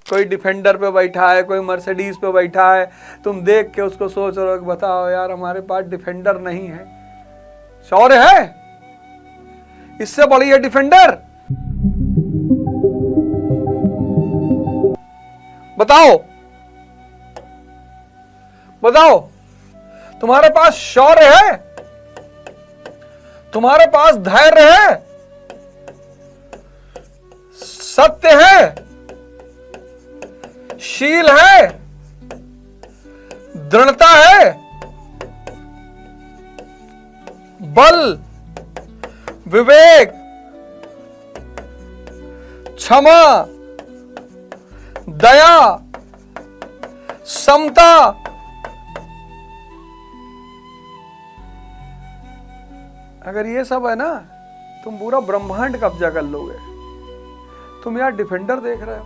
कोई डिफेंडर पे बैठा है, कोई मर्सिडीज पे बैठा है, तुम देख के उसको सोच रहे हो कि बताओ यार हमारे पास डिफेंडर नहीं है। शौर्य है, इससे बड़ी है डिफेंडर? बताओ बताओ, तुम्हारे पास शौर्य है, तुम्हारे पास धैर्य है, सत्य है, शील है, दृढ़ता है, बल, विवेक, क्षमा, दया, समता, अगर ये सब है ना, तुम पूरा ब्रह्मांड कब्जा कर लोगे। तुम यार डिफेंडर देख रहे हो।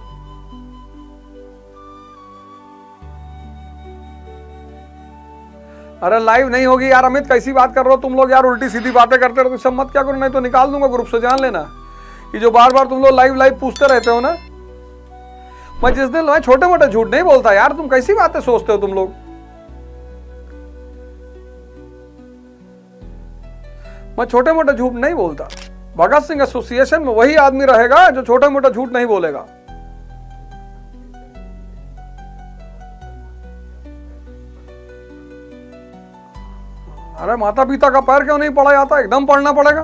अरे लाइव नहीं होगी यार अमित, कैसी बात कर रहे हो तुम लोग यार, उल्टी सीधी बातें करते रहो। सब मत क्या करो, नहीं तो निकाल दूंगा ग्रुप से, जान लेना। ये जो बार बार तुम लोग लाइव पूछते रहते हो ना, मैं जिस दिन छोटे मोटे झूठ नहीं बोलता यार। तुम कैसी बातें सोचते हो तुम लोग? मैं छोटे मोटे झूठ नहीं बोलता। भगत सिंह एसोसिएशन में वही आदमी रहेगा जो छोटे मोटे झूठ नहीं बोलेगा। अरे माता पिता का पैर क्यों नहीं पड़ा जाता? एकदम पढ़ना पड़ेगा।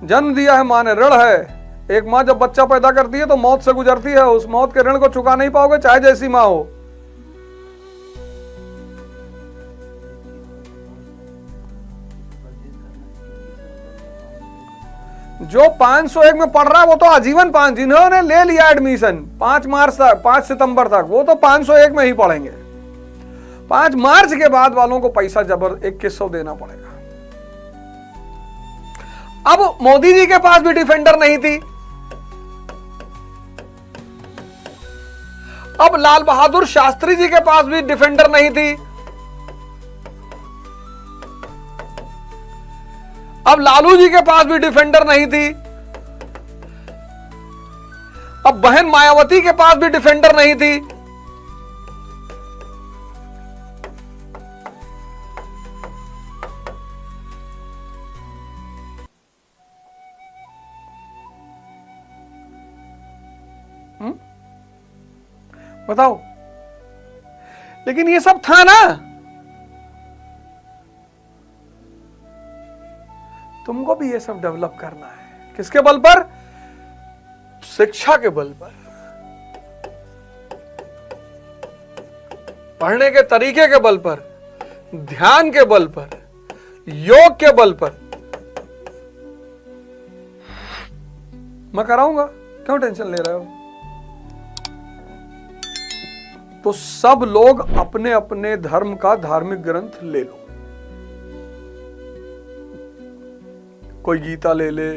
जन्म दिया है माँ ने, ऋण है। एक माँ जब बच्चा पैदा करती है तो मौत से गुजरती है, उस मौत के ऋण को चुका नहीं पाओगे चाहे जैसी माँ हो। जो 501 में पढ़ रहा है वो तो आजीवन 5, जिन्होंने ले लिया एडमिशन 5 मार्च तक, 5 सितंबर तक, वो तो 501 में ही पढ़ेंगे। 5 मार्च के बाद वालों को पैसा जबर 2100 देना पड़ेगा। अब मोदी जी के पास भी डिफेंडर नहीं थी, अब लाल बहादुर शास्त्री जी के पास भी डिफेंडर नहीं थी, अब लालू जी के पास भी डिफेंडर नहीं थी, अब बहन मायावती के पास भी डिफेंडर नहीं थी। बताओ, लेकिन ये सब था ना। तुमको भी ये सब डेवलप करना है। किसके बल पर? शिक्षा के बल पर, पढ़ने के तरीके के बल पर, ध्यान के बल पर, योग के बल पर। मैं कराऊंगा, क्यों टेंशन ले रहे हो? तो सब लोग अपने अपने धर्म का धार्मिक ग्रंथ ले लो। कोई गीता ले ले,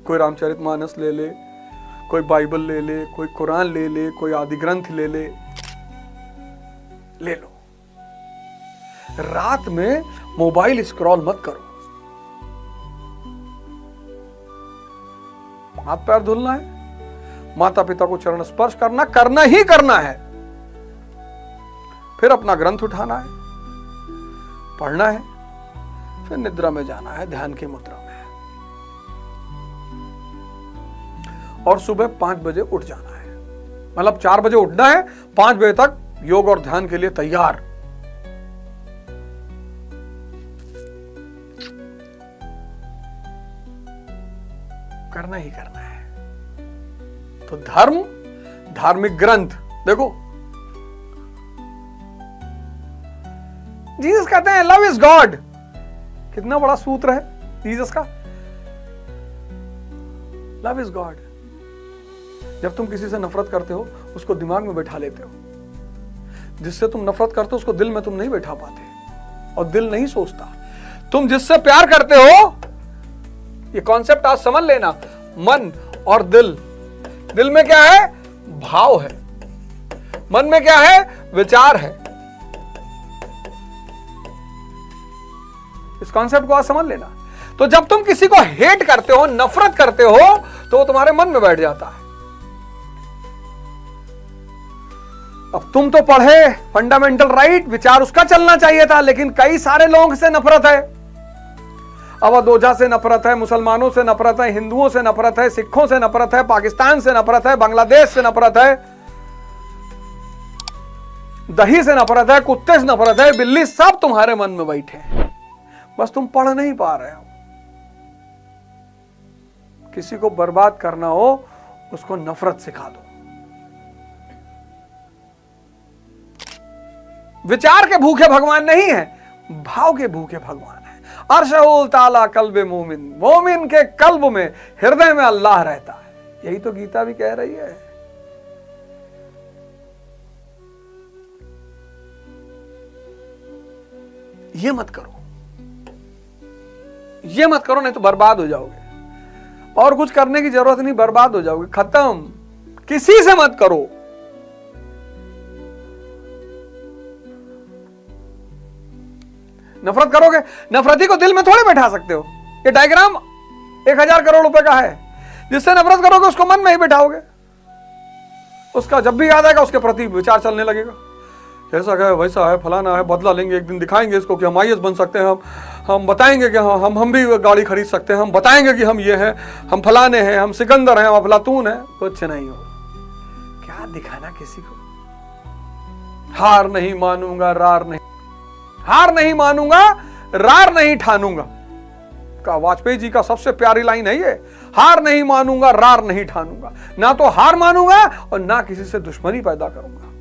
कोई रामचरितमानस ले ले, कोई बाइबल ले ले, कोई कुरान ले ले, कोई आदि ग्रंथ ले ले लो। रात में मोबाइल स्क्रॉल मत करो। हाथ पैर धुलना है, माता पिता को चरण स्पर्श करना ही करना है। फिर अपना ग्रंथ उठाना है, पढ़ना है, फिर निद्रा में जाना है, ध्यान की मुद्रा में, और सुबह 5 बजे उठ जाना है। मतलब 4 बजे उठना है, 5 बजे तक योग और ध्यान के लिए तैयार। करना ही करना है। तो धर्म, धार्मिक ग्रंथ देखो, जीसस कहते हैं लव इज गॉड। कितना बड़ा सूत्र है जीसस का, लव इज गॉड। जब तुम किसी से नफरत करते हो उसको दिमाग में बैठा लेते हो, जिससे तुम नफरत करते हो उसको दिल में तुम नहीं बैठा पाते, और दिल नहीं सोचता। तुम जिससे प्यार करते हो, ये कॉन्सेप्ट आज समझ लेना, मन और दिल। दिल में क्या है? भाव है। मन में क्या है? विचार है। इस कॉन्सेप्ट को आज समझ लेना। तो जब तुम किसी को हेट करते हो, नफरत करते हो, तो वो तुम्हारे मन में बैठ जाता है। अब तुम तो पढ़े फंडामेंटल राइट, विचार उसका चलना चाहिए था, लेकिन कई सारे लोगों से नफरत है। अवधोजा से नफरत है, मुसलमानों से नफरत है, हिंदुओं से नफरत है, सिखों से नफरत है, पाकिस्तान से नफरत है, बांग्लादेश से नफरत है, दही से नफरत है, कुत्ते से नफरत है, बिल्ली, सब तुम्हारे मन में बैठे हैं, बस तुम पढ़ नहीं पा रहे हो। किसी को बर्बाद करना हो उसको नफरत सिखा दो। विचार के भूखे भगवान नहीं है, भाव के भूखे भगवान है। अर्शहुल ताला कल्बे मोमिन, मोमिन के कल्ब में, हृदय में अल्लाह रहता है। यही तो गीता भी कह रही है। ये मत करो, ये मत करो, नहीं तो बर्बाद हो जाओगे। और कुछ करने की जरूरत नहीं, बर्बाद हो जाओगे, खत्म। किसी से मत करो। नफरत करोगे, नफरती को दिल में थोड़े बैठा सकते हो। ये डायग्राम 1000 करोड़ रुपए का है। जिससे नफरत करोगे उसको मन में ही बैठाओगे। उसका जब भी याद आएगा उसके प्रति विचार चलने लगेगा, ऐसा है, वैसा है, फलाना है, बदला लेंगे, एक दिन दिखाएंगे इसको कि हम आईएएस बन सकते हैं, हम बताएंगे कि हम भी गाड़ी खरीद सकते हैं, हम बताएंगे कि हम ये हैं, हम फलाने हैं, हम सिकंदर हैं, हम अफलातून हैं। कुछ नहीं हो, क्या दिखाना किसी को। हार नहीं मानूंगा, रार नहीं, हार नहीं मानूंगा, रार नहीं ठानूंगा का वाजपेयी जी का सबसे प्यारी लाइन है ये। हार नहीं मानूंगा, रार नहीं ठानूंगा। ना तो हार मानूंगा और ना किसी से दुश्मनी पैदा करूंगा।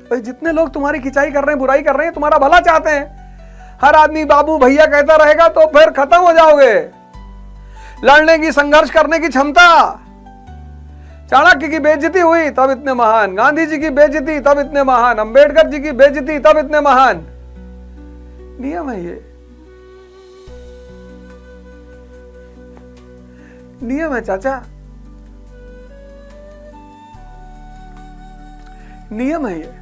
भाई जितने लोग तुम्हारी खिंचाई कर रहे हैं, बुराई कर रहे हैं, तुम्हारा भला चाहते हैं, हर आदमी बाबू भैया कहता रहेगा तो फिर खत्म हो जाओगे। लड़ने की, संघर्ष करने की क्षमता। चाणक्य की बेइज्जती हुई तब इतने महान, गांधी जी की बेइज्जती तब इतने महान, अंबेडकर जी की बेइज्जती तब इतने महान। नियम है ये, नियम है चाचा, नियम है ये।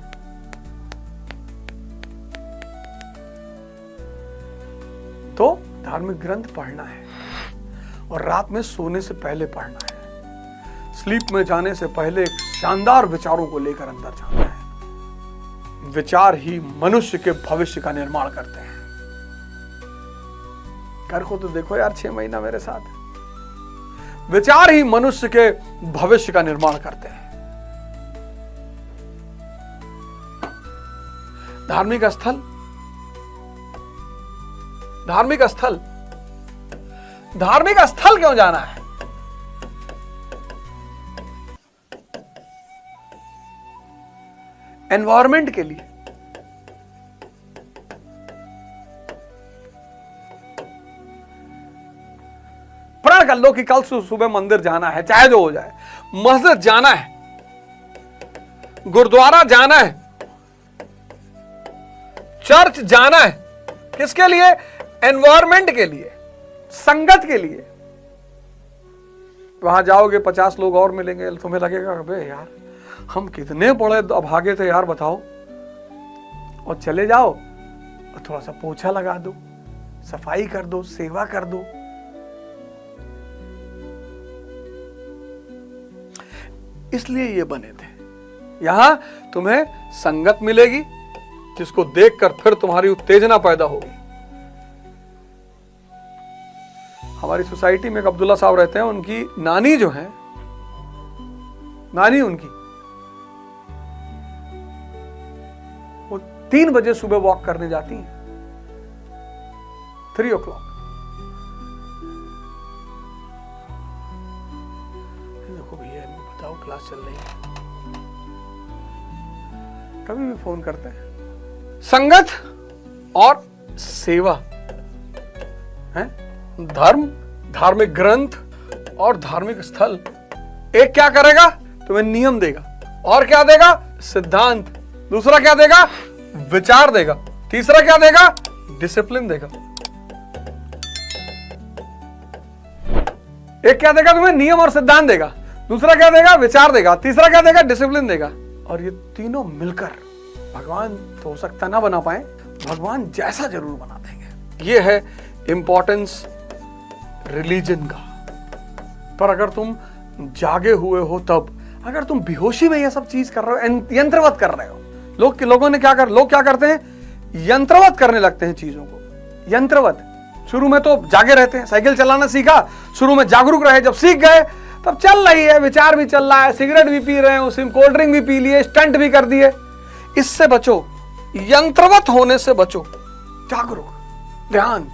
तो धार्मिक ग्रंथ पढ़ना है और रात में सोने से पहले पढ़ना है। स्लीप में जाने से पहले एक शानदार विचारों को लेकर अंदर जाना है। विचार ही मनुष्य के भविष्य का निर्माण करते हैं। कर को तो देखो यार 6 महीना मेरे साथ। विचार ही मनुष्य के भविष्य का निर्माण करते हैं। धार्मिक स्थल, धार्मिक स्थल, धार्मिक स्थल क्यों जाना है? एनवायरमेंट के लिए। प्रण कर लो कि कल सुबह मंदिर जाना है, चाहे जो हो जाए। मस्जिद जाना है, गुरुद्वारा जाना है, चर्च जाना है। किसके लिए? एनवायरमेंट के लिए, संगत के लिए। वहां जाओगे 50 लोग और मिलेंगे, तुम्हें लगेगा अबे यार हम कितने बड़े अभागे थे यार, बताओ। और चले जाओ और थोड़ा सा पोछा लगा दो, सफाई कर दो, सेवा कर दो। इसलिए ये बने थे। यहां तुम्हें संगत मिलेगी जिसको देखकर फिर तुम्हारी उत्तेजना पैदा होगी। हमारी सोसाइटी में एक अब्दुल्ला साहब रहते हैं, उनकी नानी जो है, नानी उनकी वो 3 बजे सुबह वॉक करने जाती हैं, 3 o'clock। देखो भैया बताओ क्लास चल रही है, कभी भी फोन करते हैं। संगत और सेवा है, धर्म, धार्मिक ग्रंथ और धार्मिक स्थल। एक क्या करेगा? तुम्हें नियम देगा। और क्या देगा? सिद्धांत। दूसरा क्या देगा? विचार देगा। तीसरा क्या देगा? डिसिप्लिन देगा। एक क्या देगा तुम्हें? नियम और सिद्धांत देगा। दूसरा क्या देगा? विचार देगा। तीसरा क्या देगा? डिसिप्लिन देगा। और ये तीनों मिलकर भगवान तो हो सकता ना बना पाए, भगवान जैसा जरूर बना देंगे। ये है इंपॉर्टेंस रिलीजन का। पर अगर तुम जागे हुए हो तब, अगर तुम बेहोशी में ये सब चीज कर रहे हो, यंत्रवत कर रहे हो, लोगों ने लोग क्या करते हैं, यंत्रवत करने लगते हैं चीजों को। यंत्रवत, शुरू में तो जागे रहते हैं, साइकिल चलाना सीखा, शुरू में जागरूक रहे, जब सीख गए तब चल रही है, विचार भी चल रहा है, सिगरेट भी पी रहे हैं, उसी कोल्ड ड्रिंक भी पी लिए, स्टंट भी कर दिए। इससे बचो, यंत्रवत होने से बचो। जागरूक, ध्यान,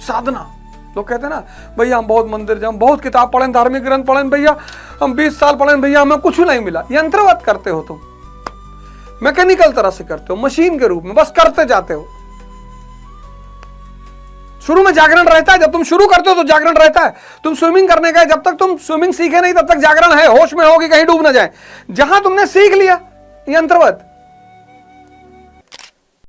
साधना। लोग कहते हैं ना, भैया हम बहुत मंदिर जाए, बहुत किताब पढ़े, धार्मिक ग्रंथ पढ़े भैया, हम 20 साल पढ़े भैया, हमें कुछ नहीं मिला। यंत्रवत करते हो तुम, मैकेनिकल तरह से करते हो, मशीन के रूप में बस करते जाते हो। शुरू में जागरण रहता है, जब तुम शुरू करते हो तो जागरण रहता है। तुम स्विमिंग करने गए, जब तक तुम स्विमिंग सीखे नहीं तब तक जागरण है, होश में हो कि कहीं डूब ना जाए। जहां तुमने सीख लिया, यंत्रवत,